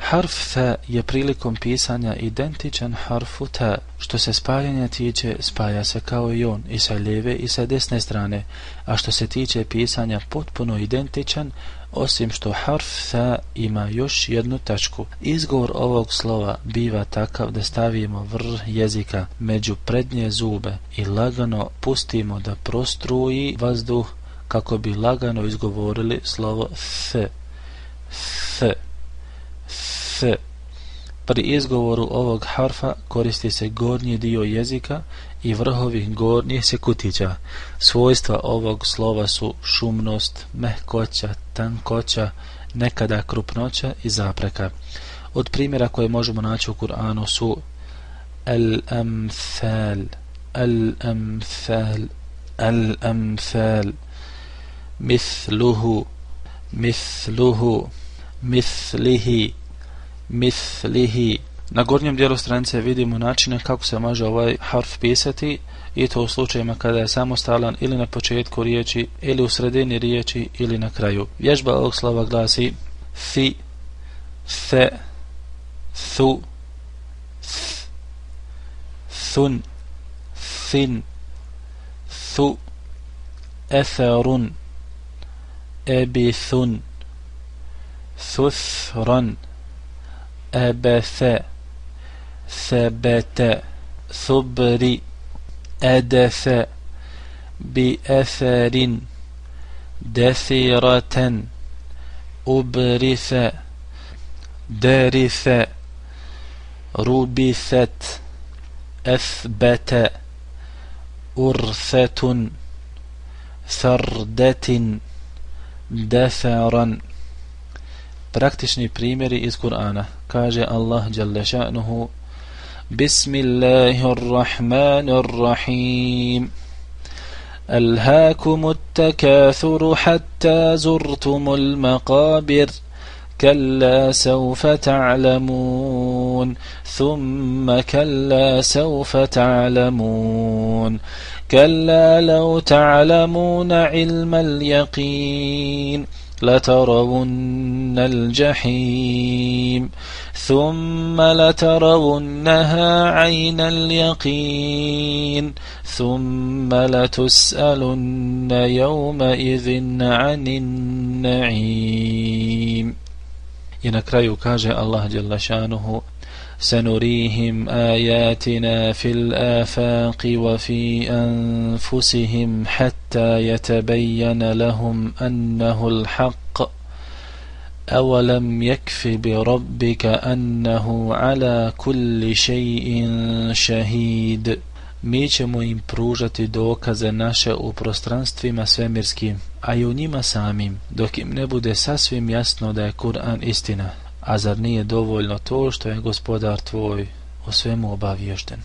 Harf fa je prilikom pisanja identičan harfu ta. Što se spajanja tiče, spaja se kao i on, i sa lijeve i sa desne strane, a što se tiče pisanja potpuno identičan, osim što harf fa ima još jednu tačku. Izgovor ovog slova biva takav da stavimo vrh jezika među prednje zube i lagano pustimo da prostruji vazduh kako bi lagano izgovorili slovo f. Pri izgovoru ovog harfa koristi se gornji dio jezika i vrhovi gornjih se kutića. Svojstva ovog slova su šumnost, mehkoća, tankoća, nekada krupnoća i zapreka. Od primjera koje možemo naći u Kur'anu su al-amthal, al-amthal, al-amthal, mithluhu, mithluhu, mithlihi, mithlihi. Na gornjem dijelu stranice vidimo načine kako se može ovaj harf pisati, i to u slučajima kada je samostalan ili na početku riječi, ili u sredini riječi, ili na kraju. Vježba ovog slova glasi fi, fe, thu, th, thun, fin, thu, etharun, ebithun, thuthran, أبث ثبت ثبر أدث بأثر دثرة أبرث درث ربثت أثبت أرثة ثردة دثرا. Praktični primjeri iz Kur'ana. Kaže Allah dželle šanuhu: Bismillahirrahmanirrahim. Alhaakumut takathuru hatta zurtumul maqabir. كلا سوف تعلمون ثم كلا سوف تعلمون كلا لو تعلمون علم اليقين لترون الجحيم ثم لترونها عين اليقين ثم لتسألن يومئذ عن النعيم. I na kraju kaže Allah dželle šanuhu: سنريهم آياتنا في الآفاق وفي أنفسهم حتى يتبين لهم أنه الحق أولم يكف بربك أنه على كل شيء شهيد. Mi ćemo im pružati dokaze naše u prostranstvima svemirskim, a i u njima samim, dok im ne bude sasvim jasno da je Kur'an istina. A zar nije dovoljno to što je gospodar tvoj o svemu obaviješten?